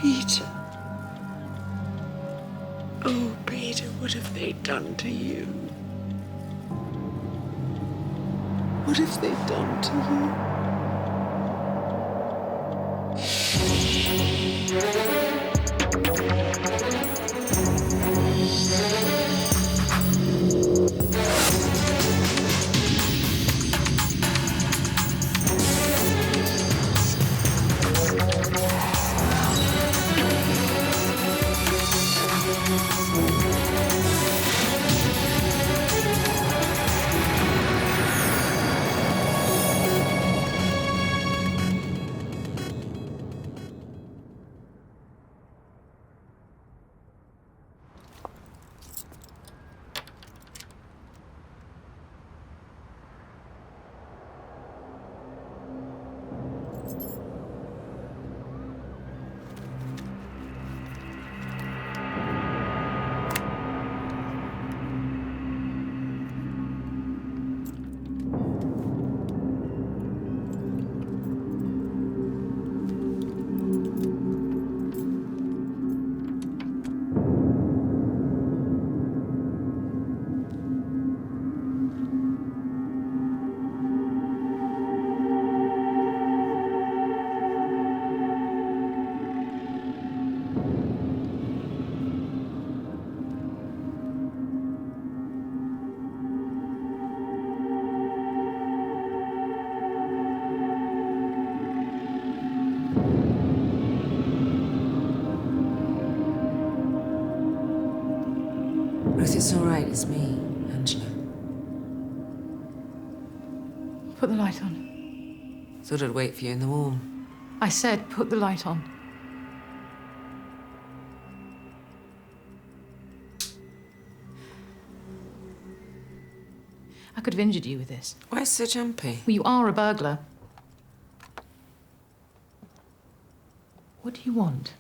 Peter. Oh, Peter, what have they done to you? What have they done to you? Ruth, it's all right. It's me, Angela. Put the light on. Thought I'd wait for you in the warm. I said put the light on. I could have injured you with this. Why so jumpy? Well, you are a burglar. What do you want?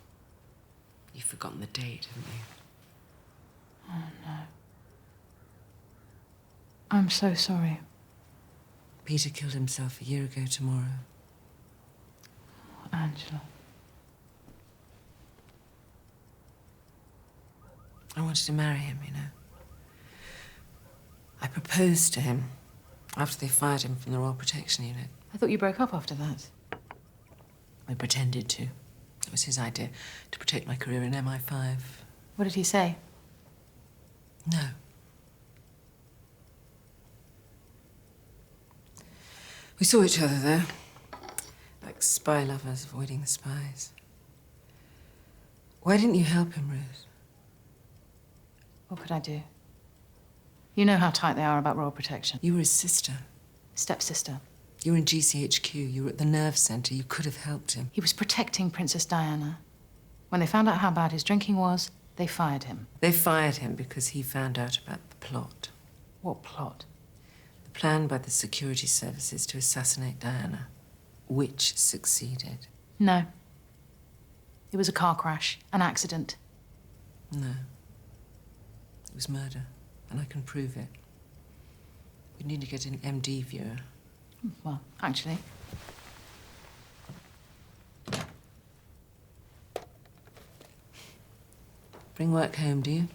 You've forgotten the date, haven't you? Oh, no. I'm so sorry. Peter killed himself a year ago tomorrow. Angela. I wanted to marry him, you know. I proposed to him after they fired him from the Royal Protection Unit. I thought you broke up after that. We pretended to. It was his idea to protect my career in MI-5. What did he say? No. We saw each other, though. Like spy lovers avoiding the spies. Why didn't you help him, Ruth? What could I do? You know how tight they are about royal protection. You were his sister. Stepsister. You were in GCHQ. You were at the nerve centre. You could have helped him. He was protecting Princess Diana. When they found out how bad his drinking was, they fired him. They fired him because he found out about the plot. What plot? The plan by the security services to assassinate Diana, which succeeded. No. It was a car crash, an accident. No. It was murder, and I can prove it. We need to get an MD viewer. Well, actually. Bring work home, do you?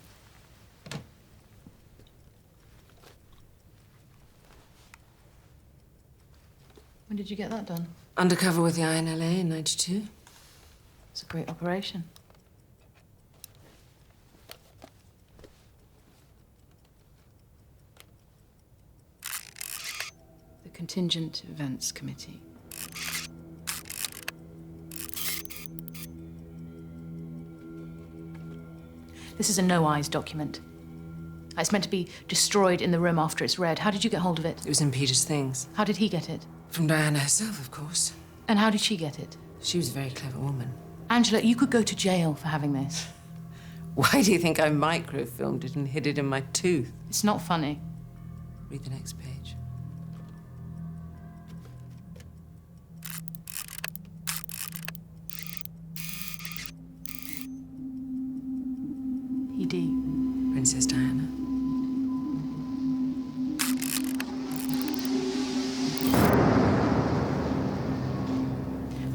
When did you get that done? Undercover with the INLA in '92. It's a great operation. The Contingent Events Committee. This is a no-eyes document. It's meant to be destroyed in the room after it's read. How did you get hold of it? It was in Peter's things. How did he get it? From Diana herself, of course. And how did she get it? She was a very clever woman. Angela, you could go to jail for having this. Why do you think I microfilmed it and hid it in my tooth? It's not funny. Read the next page. PD. Princess Diana.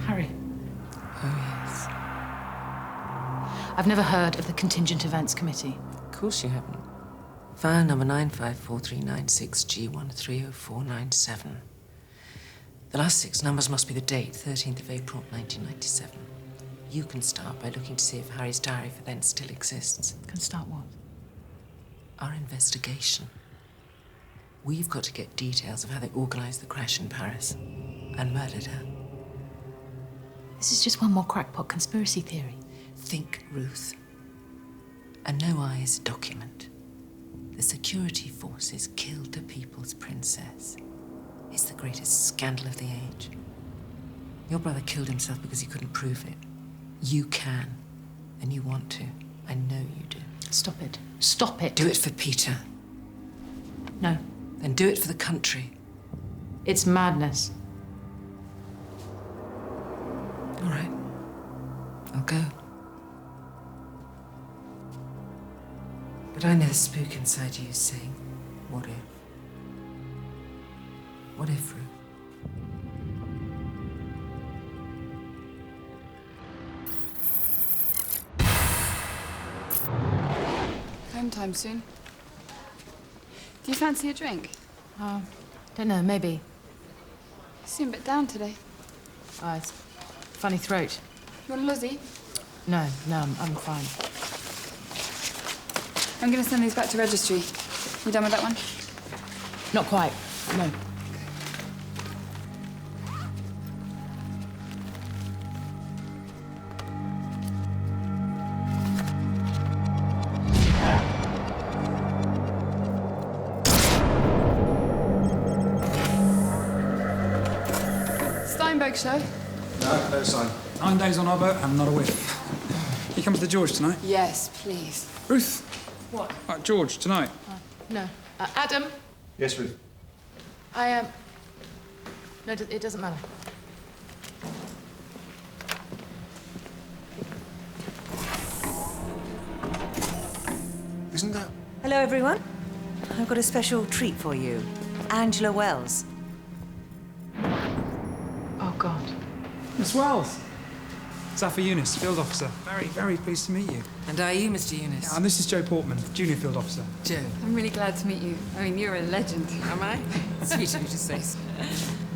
Harry. Oh, yes. I've never heard of the Contingent Events Committee. Of course you haven't. File number 954396G130497. The last 6 numbers must be the date, 13th of April, 1997. You can start by looking to see if Harry's diary for then still exists. Can start what? Our investigation. We've got to get details of how they organised the crash in Paris and murdered her. This is just one more crackpot conspiracy theory. Think, Ruth. A no-eyes document. The security forces killed the people's princess. It's the greatest scandal of the age. Your brother killed himself because he couldn't prove it. You can, and you want to. I know you do. Stop it. Stop it. Do it for Peter. No. Then do it for the country. It's madness. All right. I'll go. But I know the spook inside you is saying, what if? What if, Ruth? Home time soon. Do you fancy a drink? Don't know, maybe. You seem a bit down today. It's funny throat. You want a Luzzie? No, I'm fine. I'm going to send these back to registry. You done with that one? Not quite, no. Show? No sign. 9 days on our boat and not a whiff. You come to the George tonight? Yes, please. Ruth? What? George, tonight. No. Adam? Yes, Ruth. No, it doesn't matter. Isn't that... Hello, everyone. I've got a special treat for you. Angela Wells. Oh, God. Miss Wells. Zafar Yunus, field officer. Very, very pleased to meet you. And are you, Mr. Eunice? And this is Joe Portman, junior field officer. Joe. I'm really glad to meet you. I mean, you're a legend. Am I? Sweet of you to say so.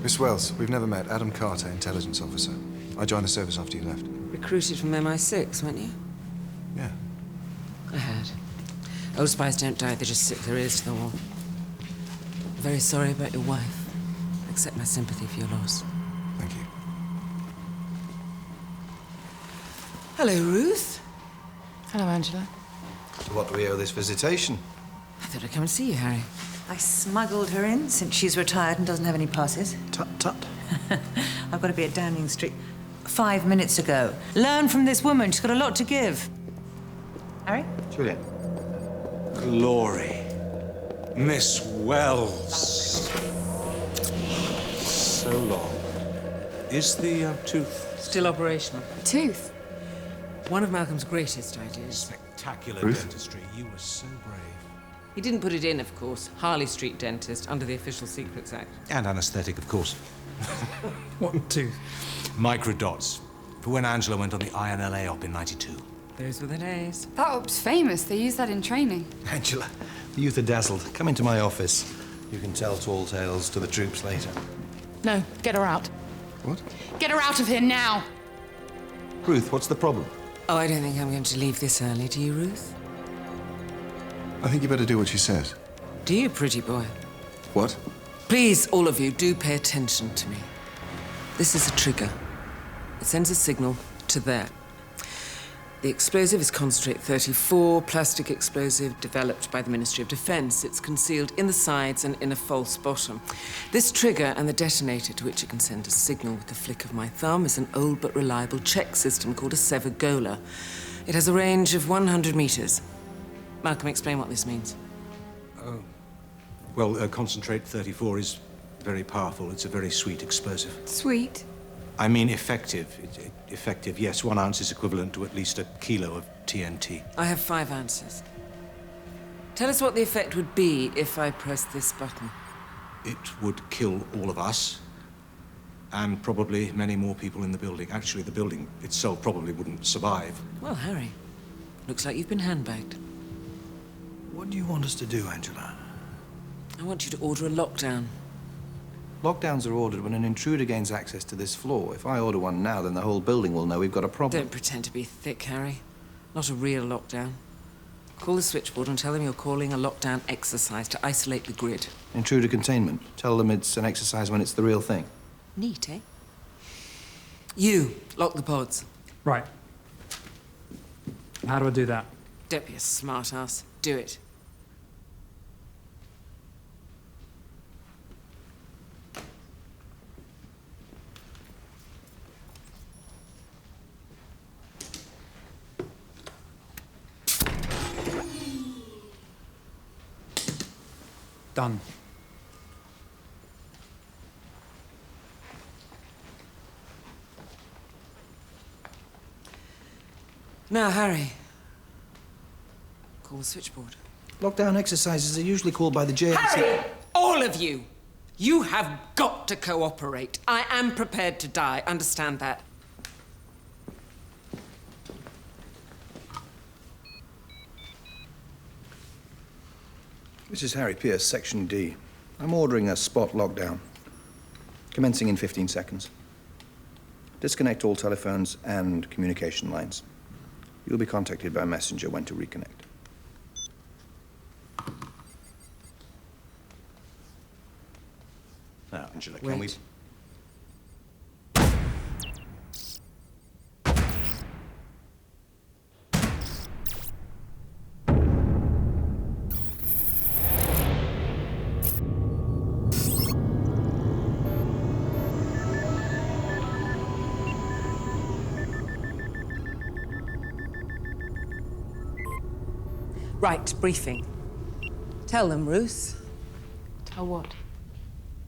Miss Wells, we've never met. Adam Carter, intelligence officer. I joined the service after you left. Recruited from MI-6, weren't you? Yeah. I had. Old spies don't die, they just stick their ears to the wall. Very sorry about your wife. Accept my sympathy for your loss. Thank you. Hello, Ruth. Hello, Angela. So what do we owe this visitation? I thought I'd come and see you, Harry. I smuggled her in since she's retired and doesn't have any passes. Tut, tut. I've got to be at Downing Street 5 minutes ago. Learn from this woman. She's got a lot to give. Harry? Julia. Glory. Miss Wells. So long. Is the tooth... Still operational. Tooth? One of Malcolm's greatest ideas. Spectacular Ruth? dentistry. You were so brave. He didn't put it in, of course. Harley Street dentist, under the Official Secrets Act. And anaesthetic, of course. What tooth? Microdots. For when Angela went on the INLA op in '92. Those were the days. That op's famous. They use that in training. Angela, the youth are dazzled. Come into my office. You can tell tall tales to the troops later. No, get her out. What? Get her out of here now! Ruth, what's the problem? Oh, I don't think I'm going to leave this early, do you, Ruth? I think you better do what she says. Do you, pretty boy? What? Please, all of you, do pay attention to me. This is a trigger. It sends a signal to there. The explosive is concentrate 34, plastic explosive developed by the Ministry of Defence. It's concealed in the sides and in a false bottom. This trigger and the detonator to which it can send a signal with the flick of my thumb is an old but reliable Czech system called a Severgola. It has a range of 100 meters. Malcolm, explain what this means. Well, concentrate 34 is very powerful. It's a very sweet explosive. Sweet. I mean effective. Effective, yes. 1 ounce is equivalent to at least a kilo of TNT. I have 5 ounces. Tell us what the effect would be if I pressed this button. It would kill all of us, and probably many more people in the building. Actually, the building itself probably wouldn't survive. Well, Harry, Looks like you've been handbagged. What do you want us to do, Angela? I want you to order a lockdown. Lockdowns are ordered when an intruder gains access to this floor. If I order one now, then the whole building will know we've got a problem. Don't pretend to be thick, Harry. Not a real lockdown. Call the switchboard and tell them you're calling a lockdown exercise to isolate the grid. Intruder containment. Tell them it's an exercise when it's the real thing. Neat, eh? You, lock the pods. Right. How do I do that? Don't be a smart-ass. Do it. Done. Now, Harry. Call the switchboard. Lockdown exercises are usually called by the JLC. Harry! All of you! You have got to cooperate. I am prepared to die. Understand that? This is Harry Pierce, Section D. I'm ordering a spot lockdown. Commencing in 15 seconds. Disconnect all telephones and communication lines. You'll be contacted by messenger when to reconnect. Now, Angela, can we... Wait. Right, briefing. Tell them, Ruth. Tell what?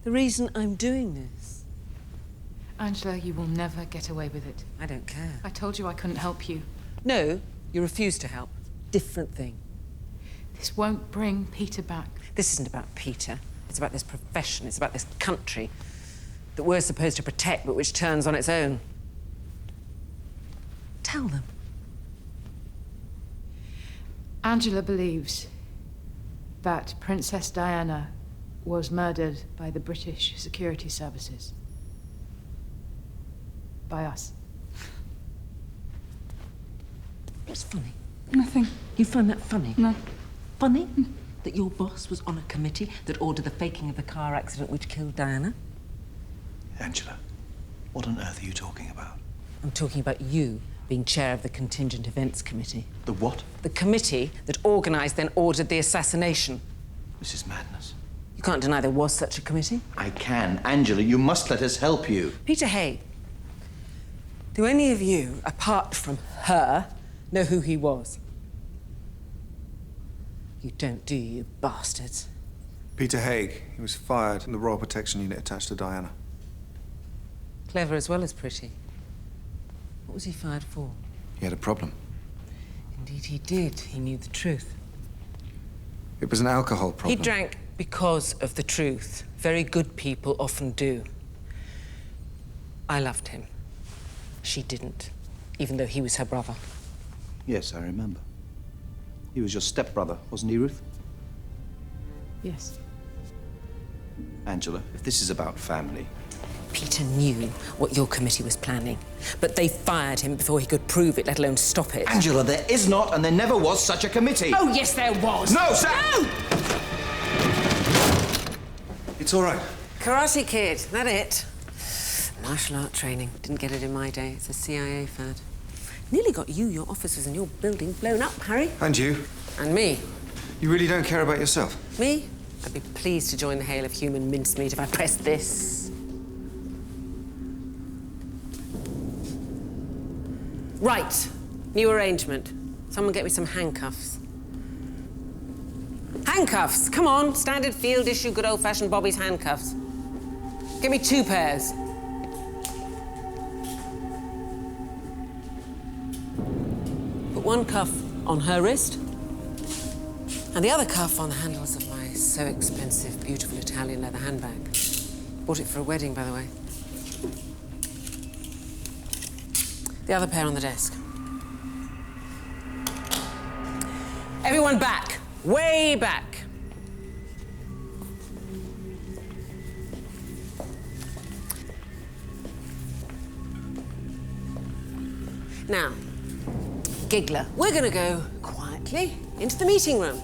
The reason I'm doing this. Angela, you will never get away with it. I don't care. I told you I couldn't help you. No, you refuse to help. Different thing. This won't bring Peter back. This isn't about Peter. It's about this profession. It's about this country that we're supposed to protect, but which turns on its own. Tell them. Angela believes that Princess Diana was murdered by the British security services. By us. What's funny? Nothing. You find that funny? No. Funny? That your boss was on a committee that ordered the faking of the car accident which killed Diana? Angela, what on earth are you talking about? I'm talking about you being chair of the Contingent Events Committee. The what? The committee that organised, then ordered the assassination. This is madness. You can't deny there was such a committee. I can. Angela, you must let us help you. Peter Hay, do any of you, apart from her, know who he was? You don't, do you, bastards? Peter Haig. He was fired in the Royal Protection Unit attached to Diana. Clever as well as pretty. What was he fired for? He had a problem. Indeed he did. He knew the truth. It was an alcohol problem. He drank because of the truth. Very good people often do. I loved him. She didn't, even though he was her brother. Yes, I remember. He was your stepbrother, wasn't he, Ruth? Yes. Angela, if this is about family... Peter knew what your committee was planning, but they fired him before he could prove it, let alone stop it. Angela, there is not and there never was such a committee. Oh, yes, there was. No, sir! No! It's all right. Karate Kid, that it? Martial art training. Didn't get it in my day. It's a CIA fad. Nearly got you, your officers and your building blown up, Harry. And you. And me. You really don't care about yourself? Me? I'd be pleased to join the hail of human mincemeat if I pressed this. Right. New arrangement. Someone get me some handcuffs. Handcuffs! Come on. Standard field issue, good old-fashioned Bobby's handcuffs. Give me 2 pairs. Put one cuff on her wrist, and the other cuff on the handles of my so expensive, beautiful Italian leather handbag. Bought it for a wedding, by the way. The other pair on the desk. Everyone back. Way back. Now, Giggler, we're going to go quietly into the meeting room.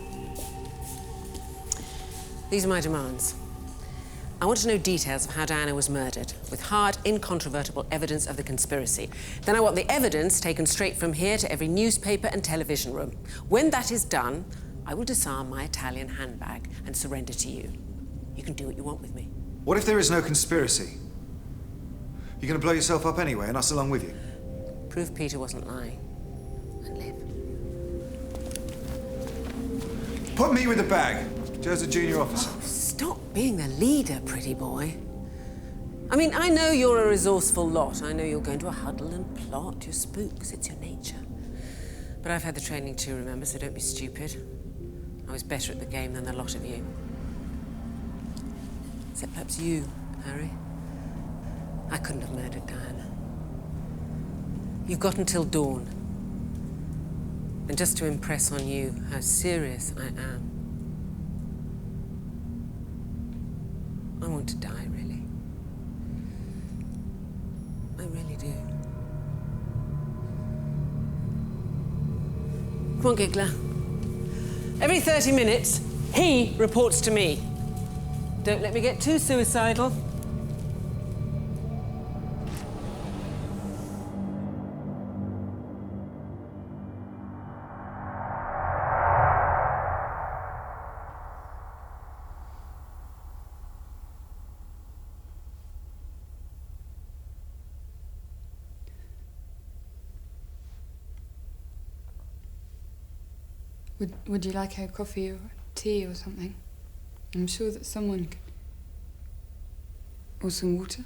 These are my demands. I want to know details of how Diana was murdered, with hard, incontrovertible evidence of the conspiracy. Then I want the evidence taken straight from here to every newspaper and television room. When that is done, I will disarm my Italian handbag and surrender to you. You can do what you want with me. What if there is no conspiracy? You're going to blow yourself up anyway, and us along with you? Prove Peter wasn't lying. And live. Put me with the bag. Joe's a junior officer. Oh, stop being the leader, pretty boy. I mean, I know you're a resourceful lot. I know you'll go into a huddle and plot. You're spooks. It's your nature. But I've had the training too, remember, so don't be stupid. I was better at the game than the lot of you. Except perhaps you, Harry. I couldn't have murdered Diana. You've got until dawn. And just to impress on you how serious I am, I want to die, really. I really do. Come on, Giggler. Every 30 minutes, he reports to me. Don't let me get too suicidal. Would you like a coffee or tea or something? I'm sure that someone could... Or some water?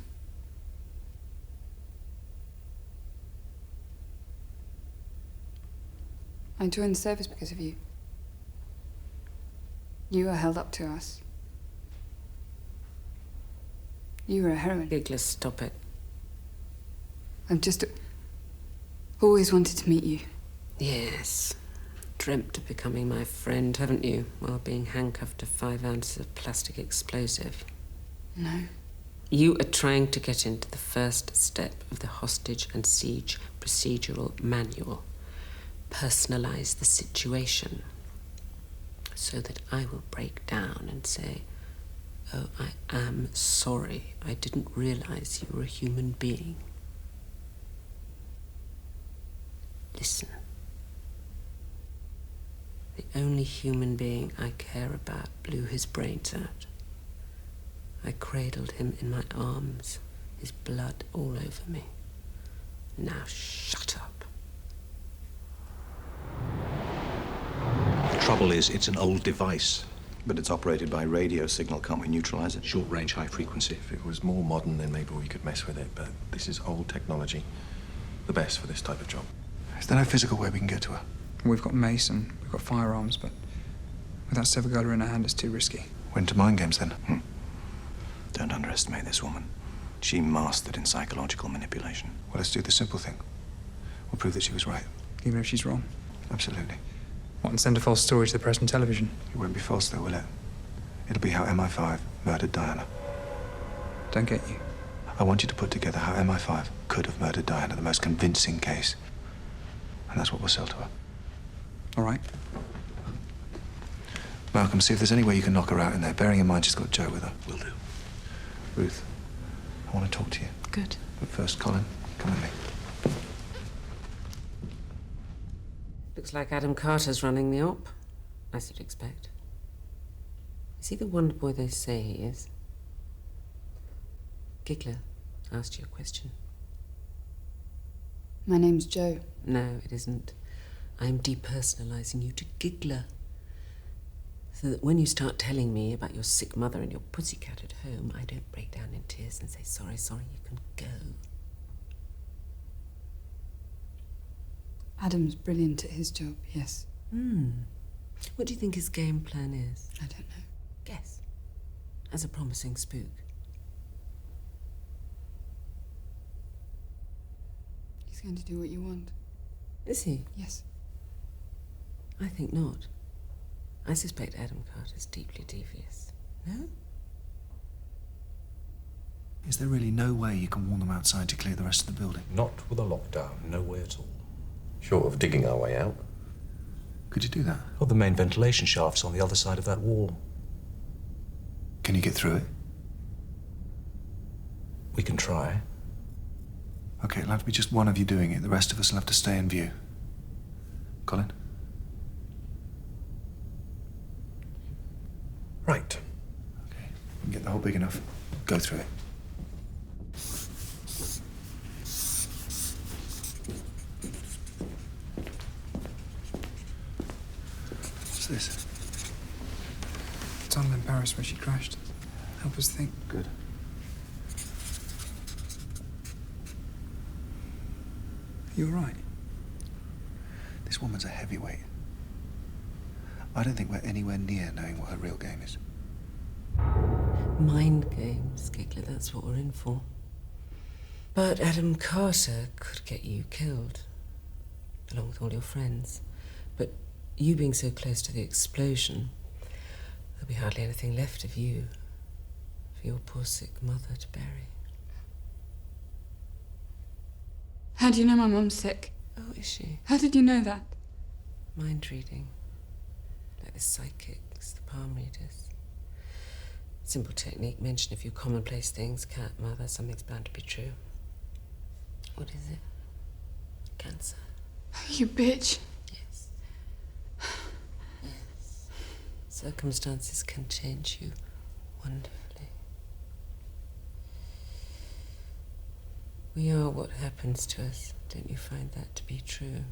I joined the service because of you. You were held up to us. You were a heroine. Giggler, stop it. I've just always wanted to meet you. Yes. Dreamt of becoming my friend, haven't you? While being handcuffed to 5 ounces of plastic explosive. No. You are trying to get into the first step of the hostage and siege procedural manual. Personalize the situation so that I will break down and say, oh, I am sorry. I didn't realize you were a human being. Listen. The only human being I care about blew his brains out. I cradled him in my arms, his blood all over me. Now shut up. The trouble is, it's an old device. But it's operated by radio signal. Can't we neutralize it? Short range, high frequency. If it was more modern, then maybe we could mess with it, but this is old technology. The best for this type of job. Is there no physical way we can get to her? We've got mace and we've got firearms, but without Severgala in our hand, it's too risky. Went to mind games, then? Don't underestimate this woman. She mastered in psychological manipulation. Well, let's do the simple thing. We'll prove that she was right. Even if she's wrong. Absolutely. What, and send a false story to the press and television? It won't be false, though, will it? It'll be how MI-5 murdered Diana. Don't get you. I want you to put together how MI-5 could have murdered Diana, the most convincing case. And that's what we'll sell to her. All right. Malcolm, see if there's any way you can knock her out in there, bearing in mind she's got Joe with her. Will do. Ruth, I want to talk to you. Good. But first, Colin, come with me. Looks like Adam Carter's running the op, as you'd expect. Is he the wonder boy they say he is? Giggler asked you a question. My name's Joe. No, it isn't. I am depersonalizing you to Giggler. So that when you start telling me about your sick mother and your pussycat at home, I don't break down in tears and say, sorry, you can go. Adam's brilliant at his job, yes. What do you think his game plan is? I don't know. Guess. As a promising spook. He's going to do what you want. Is he? Yes. I think not. I suspect Adam Carter's deeply devious. No? Is there really no way you can warn them outside to clear the rest of the building? Not with a lockdown, no way at all. Short of digging our way out. Could you do that? Well, the main ventilation shaft's on the other side of that wall. Can you get through it? We can try. Okay, it'll have to be just one of you doing it. The rest of us will have to stay in view. Colin? Right. Okay. You can get the hole big enough. Go through it. What's this? The tunnel in Paris where she crashed. Help us think. Good. You're right. This woman's a heavyweight. I don't think we're anywhere near knowing what her real game is. Mind games, Giggler, that's what we're in for. But Adam Carter could get you killed, along with all your friends. But you being so close to the explosion, there'll be hardly anything left of you for your poor sick mother to bury. How do you know my mum's sick? Oh, is she? How did you know that? Mind reading. Like the psychics, the palm readers. Simple technique, mention a few commonplace things. Cat, mother, something's bound to be true. What is it? Cancer. You bitch. Yes. Yes. Circumstances can change you wonderfully. We are what happens to us. Don't you find that to be true?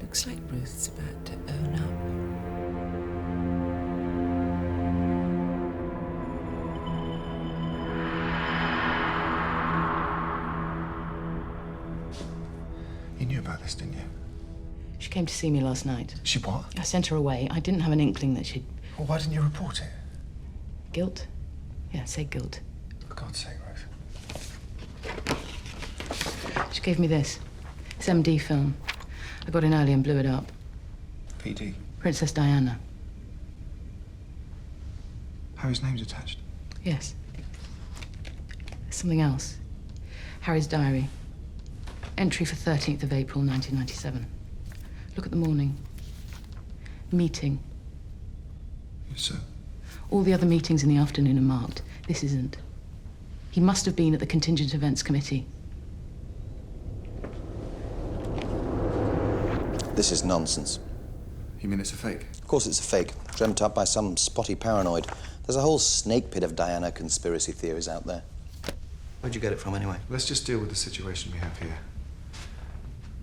Looks like Ruth's about to own up. You knew about this, didn't you? She came to see me last night. She what? I sent her away. I didn't have an inkling that she'd... Well, why didn't you report it? Guilt? Yeah, say guilt. For God's sake, Ruth. She gave me this. It's MD film. I got in early and blew it up. PD. Princess Diana. Harry's name's attached. Yes. There's something else. Harry's diary. Entry for 13th of April, 1997. Look at the morning. Meeting. Yes, sir. All the other meetings in the afternoon are marked. This isn't. He must have been at the Contingent Events Committee. This is nonsense. You mean it's a fake? Of course it's a fake, dreamt up by some spotty paranoid. There's a whole snake pit of Diana conspiracy theories out there. Where'd you get it from, anyway? Let's just deal with the situation we have here.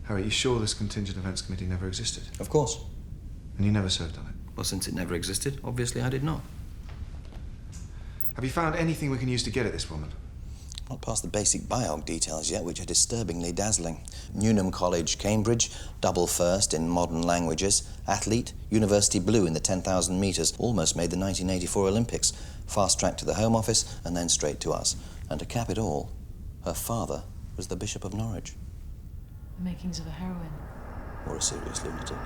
Harry, you sure this Contingent Events Committee never existed? Of course. And you never served on it? Well, since it never existed, obviously I did not. Have you found anything we can use to get at this woman? Not past the basic biog details yet, which are disturbingly dazzling. Newnham College, Cambridge, double first in modern languages, athlete, university blue in the 10,000 metres, almost made the 1984 Olympics, fast track to the Home Office and then straight to us. And to cap it all, her father was the Bishop of Norwich. The makings of a heroine. Or a serious lunatic.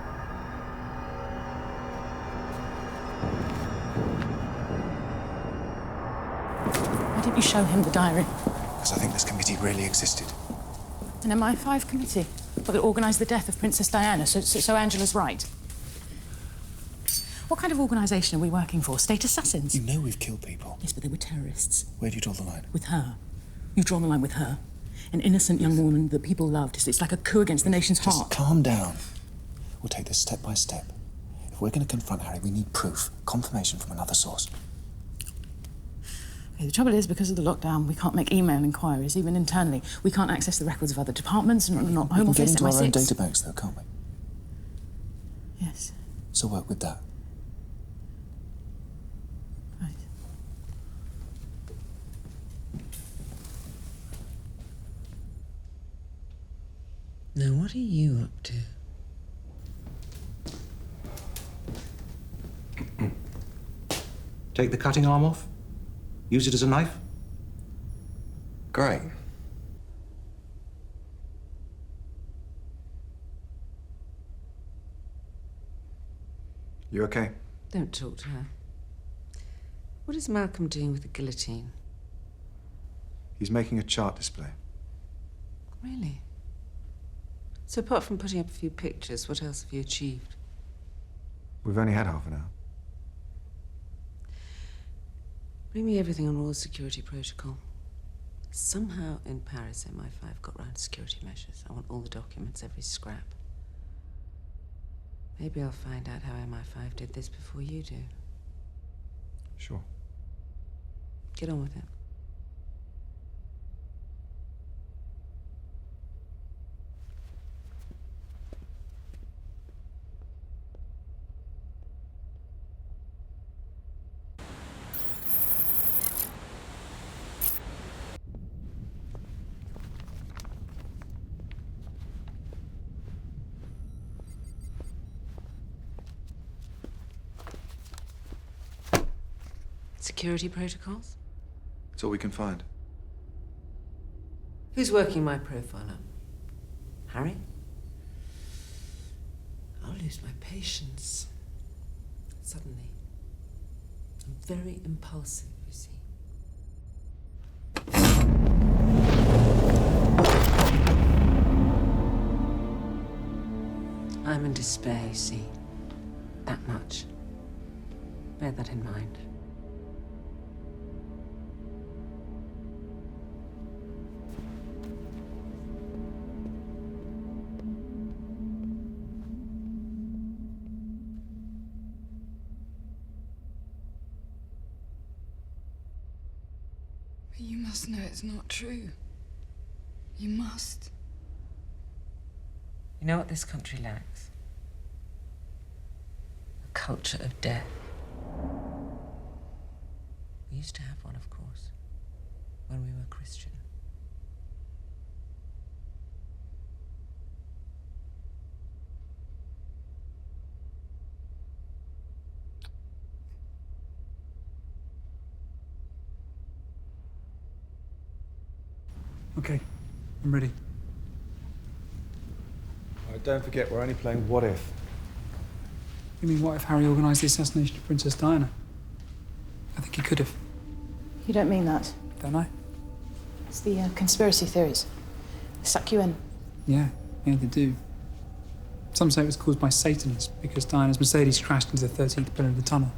Why didn't you show him the diary? Because I think this committee really existed. An MI-5 committee? Well, that organised the death of Princess Diana, so Angela's right. What kind of organisation are we working for? State assassins? You know we've killed people. Yes, but they were terrorists. Where do you draw the line? With her. You've drawn the line with her. An innocent young woman that people loved. It's like a coup against the nation's heart. Just calm down. We'll take this step by step. If we're going to confront Harry, we need proof, confirmation from another source. Okay, the trouble is, because of the lockdown, we can't make email inquiries, even internally. We can't access the records of other departments, not Home Office, We can get into MI6. our own databanks, though, can't we? Yes. So work with that. Right. Now, what are you up to? Take the cutting arm off. Use it as a knife. Great. You okay? Don't talk to her. What is Malcolm doing with the guillotine? He's making a chart display. Really? So apart from putting up a few pictures, what else have you achieved? We've only had half an hour. Bring me everything on all security protocol. Somehow in Paris, MI-5 got round security measures. I want all the documents, every scrap. Maybe I'll find out how MI-5 did this before you do. Sure. Get on with it. Security protocols? It's all we can find. Who's working my profile up? Harry? I'll lose my patience. Suddenly. I'm very impulsive, you see. I'm in despair, you see. That much. Bear that in mind. You must know it's not true. You must. You know what this country lacks? A culture of death. We used to have one, of course, when we were Christian. Okay, I'm ready. Don't forget, we're only playing What If. You mean, what if Harry organised the assassination of Princess Diana? I think he could have. You don't mean that. Don't I? It's the conspiracy theories. They suck you in. Yeah, they do. Some say it was caused by Satanists because Diana's Mercedes crashed into the 13th pillar of the tunnel.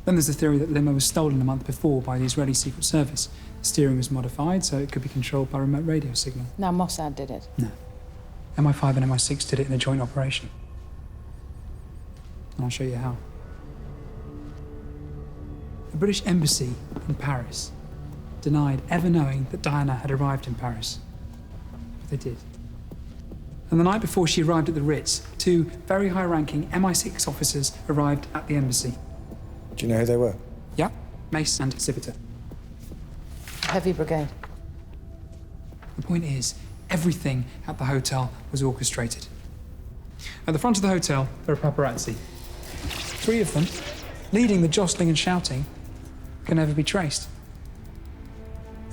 Then there's the theory that the limo was stolen a month before by the Israeli Secret Service. The steering was modified so it could be controlled by a remote radio signal. Now Mossad did it. No. MI-5 and MI6 did it in a joint operation. And I'll show you how. The British Embassy in Paris denied ever knowing that Diana had arrived in Paris. But they did. And the night before she arrived at the Ritz, two very high-ranking MI6 officers arrived at the embassy. Do you know who they were? Yeah, Mace and Civita. Heavy brigade. The point is, everything at the hotel was orchestrated. At the front of the hotel, there are paparazzi. 3 of them, leading the jostling and shouting, can never be traced.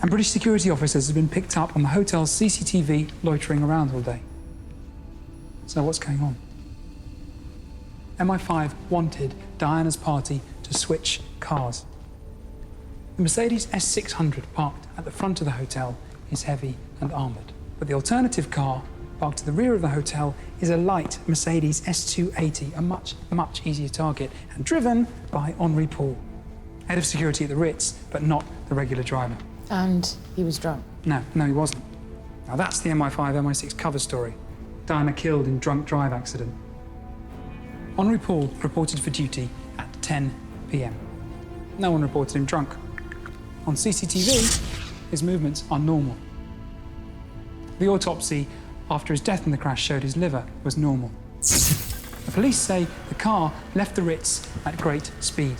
And British security officers have been picked up on the hotel's CCTV loitering around all day. So what's going on? MI5 wanted Diana's party to switch cars. The Mercedes S600 parked at the front of the hotel is heavy and armoured. But the alternative car, parked to the rear of the hotel, is a light Mercedes S280, a much easier target, and driven by Henri Paul, head of security at the Ritz, but not the regular driver. And he was drunk. No, he wasn't. Now that's the MI5, MI6 cover story. Diana killed in drunk drive accident. Henri Paul reported for duty at 10 p.m. No one reported him drunk. On CCTV, his movements are normal. The autopsy after his death in the crash showed his liver was normal. The police say the car left the Ritz at great speed.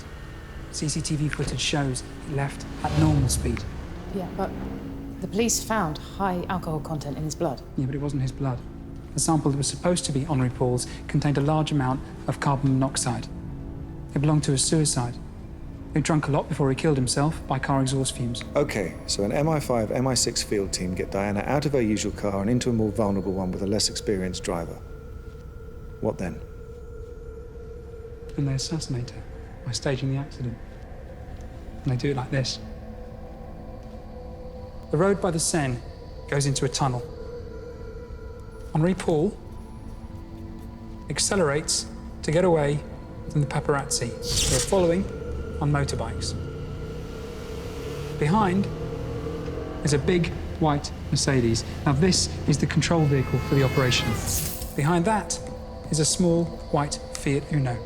CCTV footage shows it left at normal speed. Yeah, but the police found high alcohol content in his blood. Yeah, but it wasn't his blood. The sample that was supposed to be Henri Paul's contained a large amount of carbon monoxide. It belonged to a suicide. who drank a lot before he killed himself by car exhaust fumes. Okay, so an MI-5, MI-6 field team get Diana out of her usual car and into a more vulnerable one with a less experienced driver. What then? And they assassinate her by staging the accident. And they do it like this. The road by the Seine goes into a tunnel. Henri Paul accelerates to get away from the paparazzi who are following on motorbikes. Behind is a big white Mercedes. Now this is the control vehicle for the operation. Behind that is a small white Fiat Uno.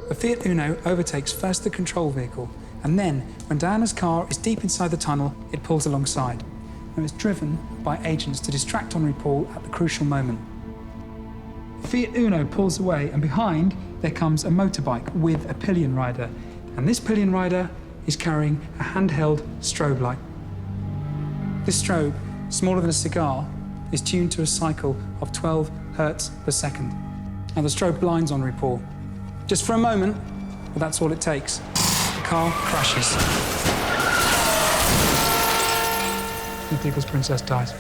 The Fiat Uno overtakes first the control vehicle, and then, when Diana's car is deep inside the tunnel, it pulls alongside. And it's driven by agents to distract Henri Paul at the crucial moment. Fiat Uno pulls away, and behind there comes a motorbike with a pillion rider. And this pillion rider is carrying a handheld strobe light. This strobe, smaller than a cigar, is tuned to a cycle of 12 hertz per second. Now the strobe blinds Henri Paul. Just for a moment, but that's all it takes. The car crashes. The People's Princess dies.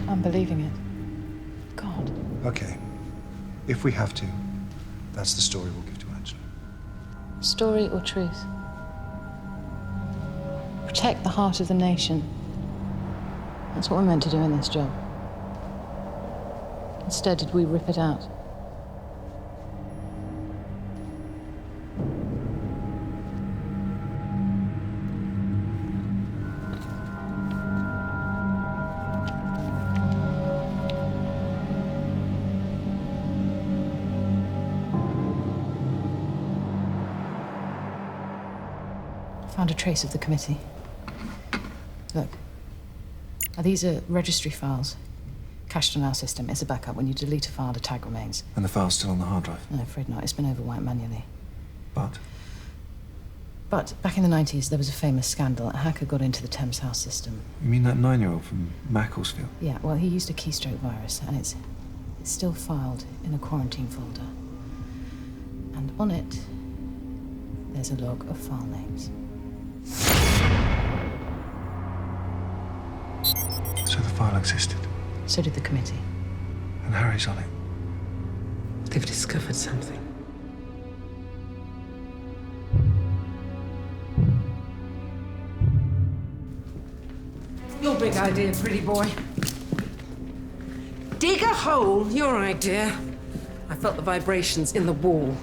I'm believing it. God. Okay. If we have to, that's the story we'll give to Angela. Story or truth? Protect the heart of the nation. That's what we're meant to do in this job. Instead, did we rip it out? Found a trace of the committee. Look. Now, these are registry files. Cached on our system. It's a backup. When you delete a file, the tag remains. And the file's still on the hard drive? No, I'm afraid not. It's been overwiped manually. But? But back in the 90s, there was a famous scandal. A hacker got into the Thames House system. You mean that 9-year-old from Macclesfield? Yeah, well, he used a keystroke virus, and it's still filed in a quarantine folder. And on it, there's a log of file names. So the file existed? So did the committee. And Harry's on it? They've discovered something. Your big idea, pretty boy. Dig a hole, your idea. I felt the vibrations in the wall.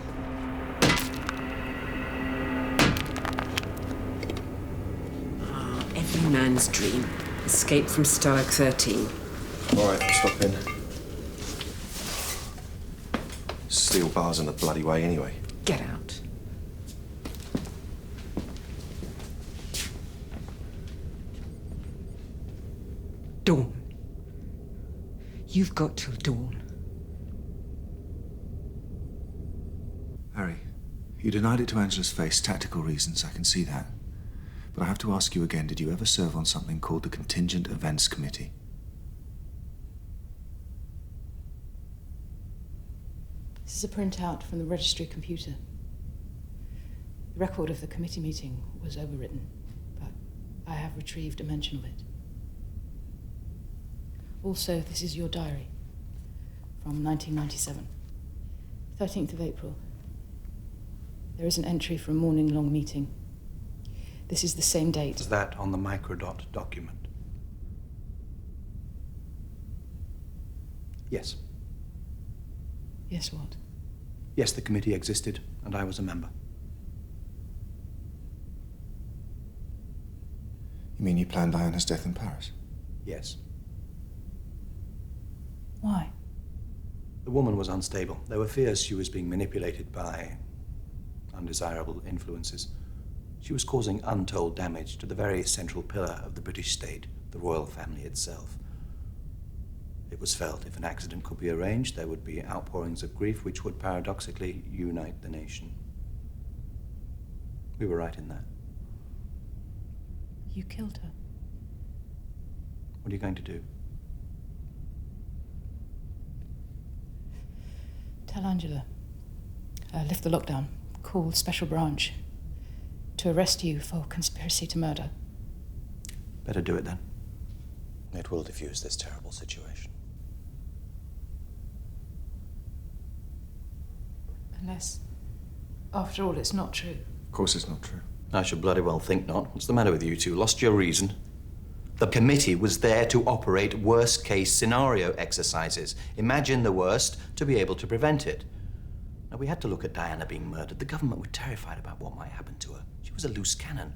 Every man's dream. Escape from Stalag 13. All right, I'm stopping. Steel bars in the bloody way anyway. Get out. Dawn. You've got till dawn. Harry, you denied it to Angela's face. Tactical reasons, I can see that. But I have to ask you again, did you ever serve on something called the Contingent Events Committee? This is a printout from the registry computer. The record of the committee meeting was overwritten, but I have retrieved a mention of it. Also, this is your diary from 1997, 13th of April. There is an entry for a morning-long meeting. This is the same date. Is that on the microdot document? Yes. Yes, what? Yes, the committee existed, and I was a member. You mean you planned Diana's death in Paris? Yes. Why? The woman was unstable. There were fears she was being manipulated by undesirable influences. She was causing untold damage to the very central pillar of the British state, the royal family itself. It was felt if an accident could be arranged, there would be outpourings of grief which would paradoxically unite the nation. We were right in that. You killed her. What are you going to do? Tell Angela. Lift the lockdown. Call Special Branch to arrest you for conspiracy to murder. Better do it then. It will diffuse this terrible situation. Unless, after all, it's not true. Of course it's not true. I should bloody well think not. What's the matter with you two? Lost your reason? The committee was there to operate worst-case scenario exercises. Imagine the worst to be able to prevent it. Now, we had to look at Diana being murdered. The government were terrified about what might happen to her. She was a loose cannon.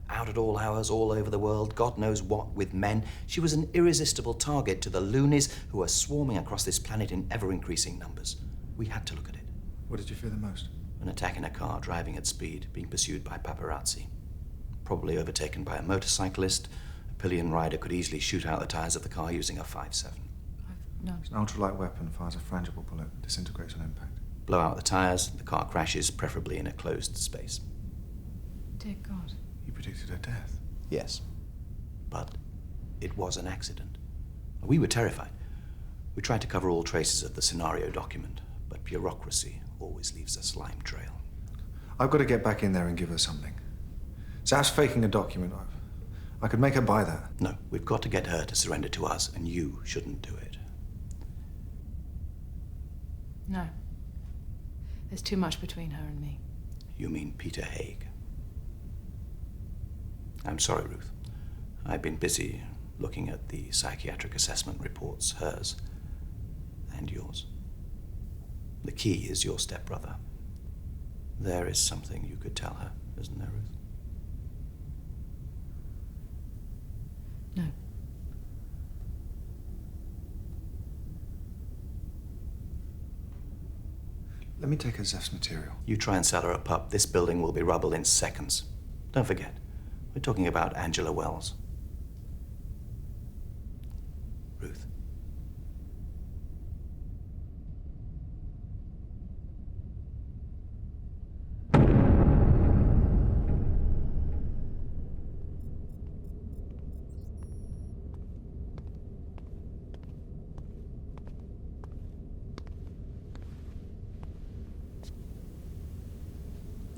Out at all hours, all over the world, God knows what with men. She was an irresistible target to the loonies who are swarming across this planet in ever-increasing numbers. We had to look at it. What did you fear the most? An attack in a car, driving at speed, being pursued by paparazzi. Probably overtaken by a motorcyclist. A pillion rider could easily shoot out the tires of the car using a 5.7. No. It's an ultralight weapon, fires a frangible bullet, disintegrates on impact. Blow out the tires, the car crashes, preferably in a closed space. Dear God. You predicted her death. Yes, but it was an accident. We were terrified. We tried to cover all traces of the scenario document, but bureaucracy always leaves a slime trail. I've got to get back in there and give her something. Zaf's faking a document. I could make her buy that. No, we've got to get her to surrender to us, and you shouldn't do it. No. There's too much between her and me. You mean Peter Haig? I'm sorry, Ruth. I've been busy looking at the psychiatric assessment reports, hers and yours. The key is your stepbrother. There is something you could tell her, isn't there, Ruth? No. Let me take her Zaf's material. You try and sell her a pup, this building will be rubble in seconds. Don't forget, we're talking about Angela Wells. Ruth.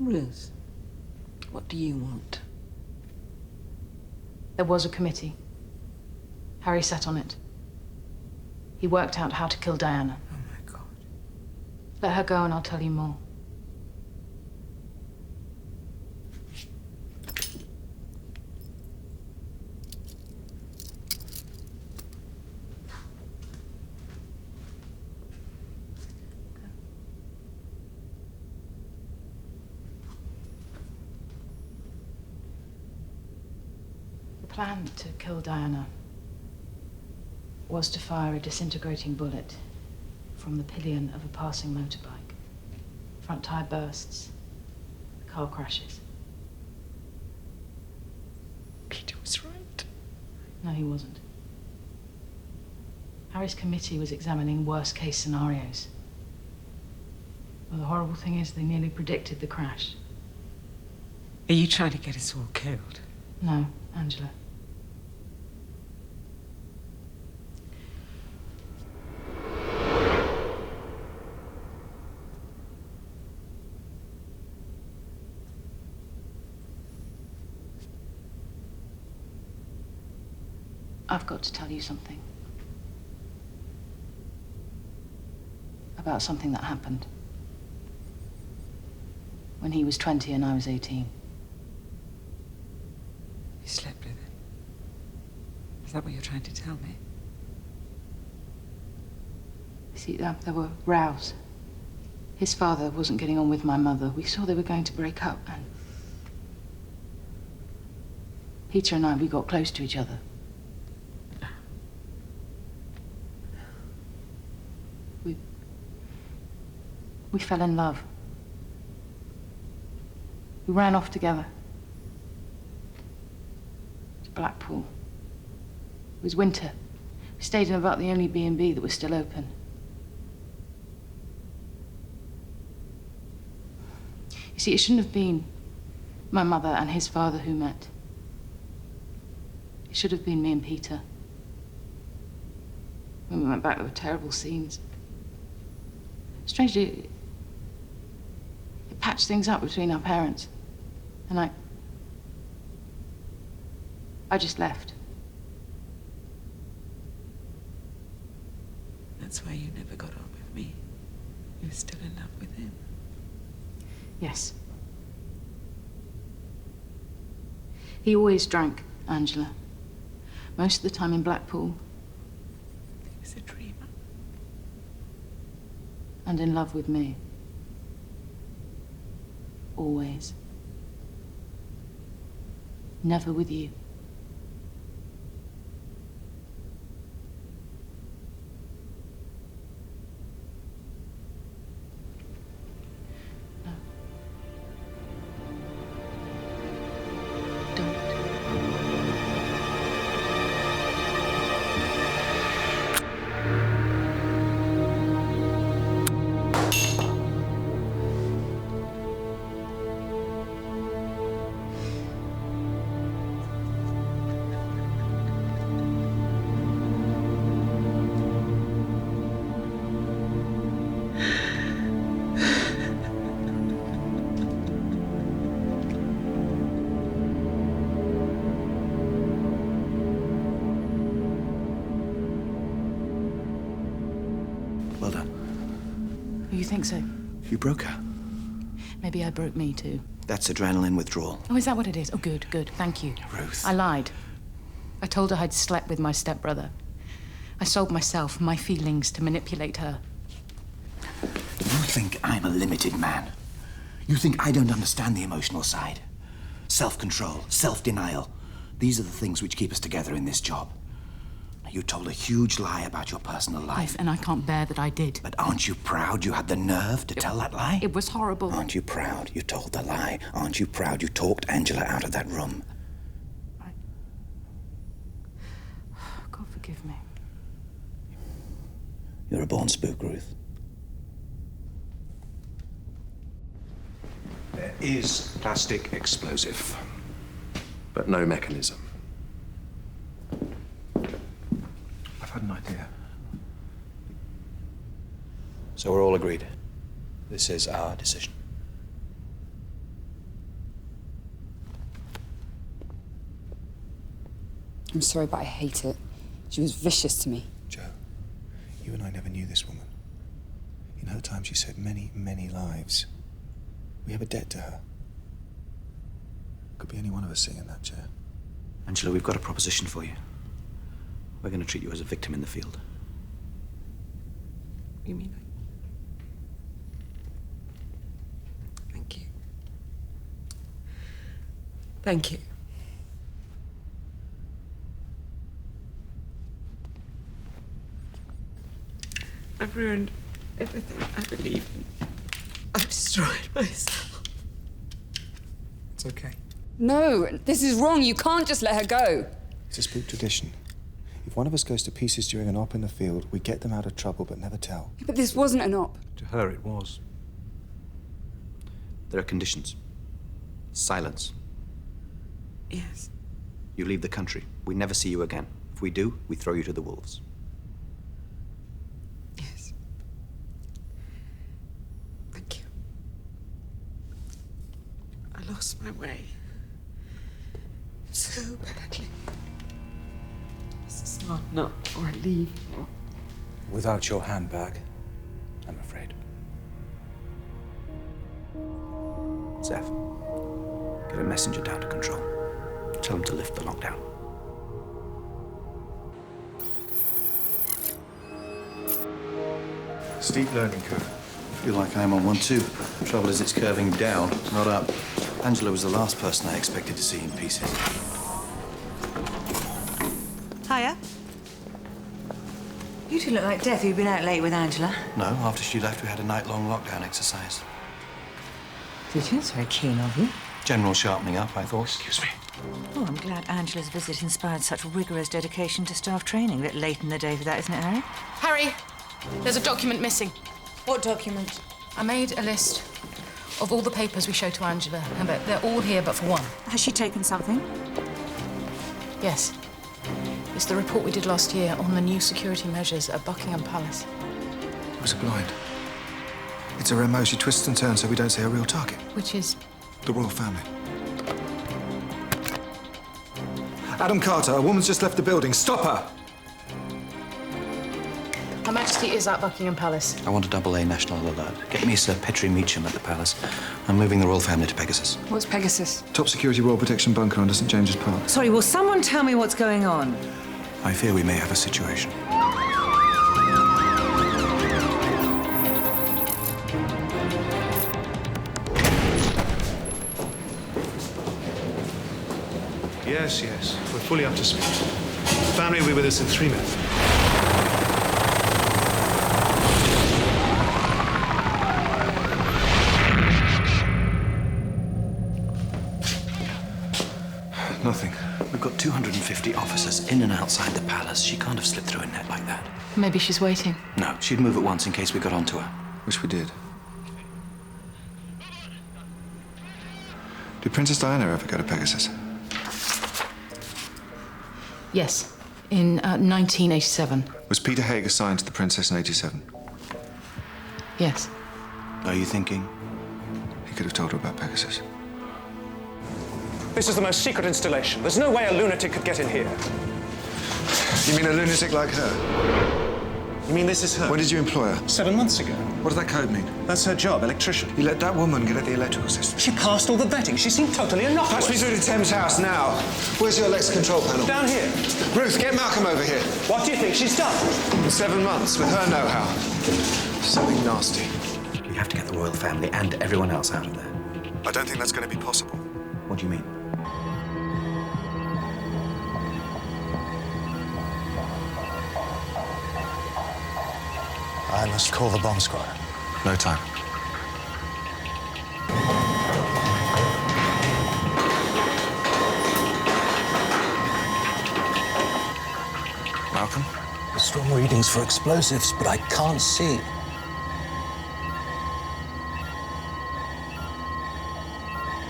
Ruth, what do you want? There was a committee. Harry sat on it. He worked out how to kill Diana. Oh, my God. Let her go and I'll tell you more. The plan to kill Diana was to fire a disintegrating bullet from the pillion of a passing motorbike. Front tire bursts, the car crashes. Peter was right. No, he wasn't. Harry's committee was examining worst-case scenarios. Well, the horrible thing is they nearly predicted the crash. Are you trying to get us all killed? No, Angela. I've got to tell you something. About something that happened. When he was 20 and I was 18. You slept with him? Is that what you're trying to tell me? See, there were rows. His father wasn't getting on with my mother. We saw they were going to break up, and Peter and I, we got close to each other. We fell in love. We ran off together to Blackpool. It was winter. We stayed in about the only B&B that was still open. You see, it shouldn't have been my mother and his father who met. It should have been me and Peter. When we went back, there were terrible scenes. Strangely, it patched things up between our parents. And I just left. That's why you never got on with me. You were still in love with him. Yes. He always drank, Angela. Most of the time in Blackpool. He was a dreamer. And in love with me. Always. Never with you. Well done. You think so? You broke her. Maybe I broke me too. That's adrenaline withdrawal. Oh, is that what it is? Oh, good, good. Thank you. Ruth. I lied. I told her I'd slept with my stepbrother. I sold myself, my feelings, to manipulate her. You think I'm a limited man. You think I don't understand the emotional side. Self-control, self-denial. These are the things which keep us together in this job. You told a huge lie about your personal life. Yes, and I can't bear that I did. But aren't you proud you had the nerve to tell that lie? It was horrible. Aren't you proud you told the lie? Aren't you proud you talked Angela out of that room? God forgive me. You're a born spook, Ruth. There is plastic explosive, but no mechanism. I've had an idea. So we're all agreed. This is our decision. I'm sorry, but I hate it. She was vicious to me. Joe, you and I never knew this woman. In her time, she saved many, many lives. We have a debt to her. Could be any one of us sitting in that chair. Angela, we've got a proposition for you. We're going to treat you as a victim in the field. You mean Thank you. Thank you. I've ruined everything I believe in. I've destroyed myself. It's okay. No, this is wrong. You can't just let her go. It's a spook tradition. If one of us goes to pieces during an op in the field, we get them out of trouble but never tell. But this wasn't an op. To her, it was. There are conditions. Silence. Yes. You leave the country. We never see you again. If we do, we throw you to the wolves. Yes. Thank you. I lost my way. So badly. This is not or I leave. Or... Without your handbag, I'm afraid. Zeph, get a messenger down to control. Tell him to lift the lockdown. Steep learning curve. I feel like I'm on one too. The trouble is it's curving down, not up. Angela was the last person I expected to see in pieces. Hiya. You two look like death. You've been out late with Angela. No, after she left, we had a night-long lockdown exercise. Did you? It's very keen of you. General sharpening up, I thought. Excuse me. Oh, I'm glad Angela's visit inspired such rigorous dedication to staff training. A bit late in the day for that, isn't it, Harry? Harry, there's a document missing. What document? I made a list of all the papers we showed to Angela, and they're all here but for one. Has she taken something? Yes. It's the report we did last year on the new security measures at Buckingham Palace. It was a blind. It's her MO. She twists and turns so we don't see her real target. Which is? The royal family. Adam Carter, a woman's just left the building. Stop her! Her Majesty is at Buckingham Palace. I want a AA national alert. Get me Sir Petrie Meacham at the palace. I'm moving the royal family to Pegasus. What's Pegasus? Top security royal protection bunker under St James's Park. Sorry, will someone tell me what's going on? I fear we may have a situation. Yes, yes. We're fully up to speed. The family will be with us in 3 minutes. Nothing. We've got 250 officers in and outside the palace. She can't have slipped through a net like that. Maybe she's waiting. No, she'd move at once in case we got onto her. Wish we did. Did Princess Diana ever go to Pegasus? Yes, in 1987. Was Peter Haig assigned to the Princess in 87? Yes. Are you thinking? He could have told her about Pegasus. This is the most secret installation. There's no way a lunatic could get in here. You mean a lunatic like her? You mean this is her? When did you employ her? 7 months ago. What does that code mean? That's her job, electrician. You let that woman get at the electrical system. She passed all the vetting. She seemed totally innocuous. Patch me through to Thames House now. Where's your Lex control panel? Down here. Ruth, get Malcolm over here. What do you think she's done? 7 months with her know-how. Something nasty. We have to get the royal family and everyone else out of there. I don't think that's going to be possible. What do you mean? I must call the bomb squad. No time. Malcolm? Strong readings for explosives, but I can't see.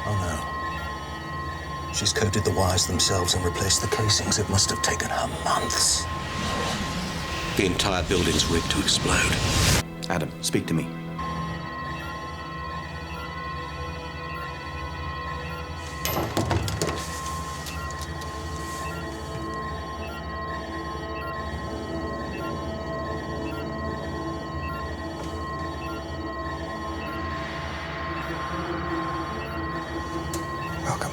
Oh no. She's coated the wires themselves and replaced the casings. It must have taken her months. The entire building's rigged to explode. Adam, speak to me. Malcolm.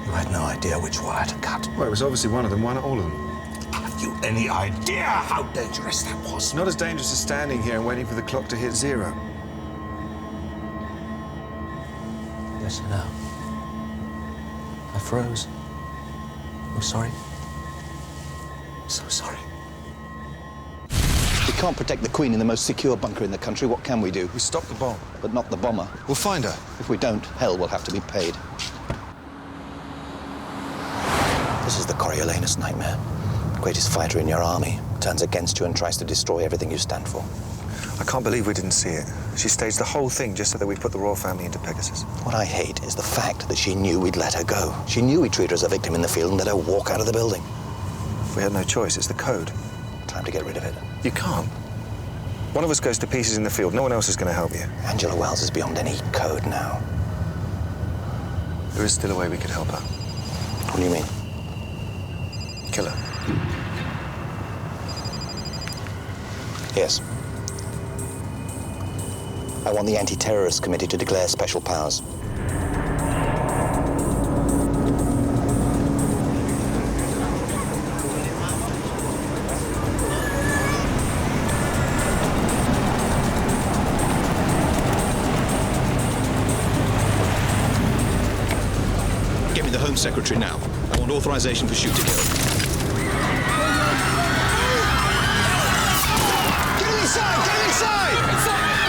You had no idea which wire to cut. Well, it was obviously one of them. Why not all of them? Have you any idea how dangerous that was? Not as dangerous as standing here and waiting for the clock to hit 0. Yes, I know. I froze. I'm sorry. So sorry. We can't protect the Queen in the most secure bunker in the country. What can we do? We stopped the bomb. But not the bomber. We'll find her. If we don't, hell will have to be paid. This is the Coriolanus nightmare. Greatest fighter in your army turns against you and tries to destroy everything you stand for. I can't believe we didn't see it. She staged the whole thing just so that we put the royal family into Pegasus. What I hate is the fact that she knew we'd let her go. She knew we'd treat her as a victim in the field and let her walk out of the building. We had no choice. It's the code. Time to get rid of it. You can't. One of us goes to pieces in the field. No one else is going to help you. Angela Wells is beyond any code now. There is still a way we could help her. What do you mean? Kill her. Yes. I want the Anti-Terrorist Committee to declare special powers. Get me the Home Secretary now. I want authorization for shoot to kill. Get inside! Get inside!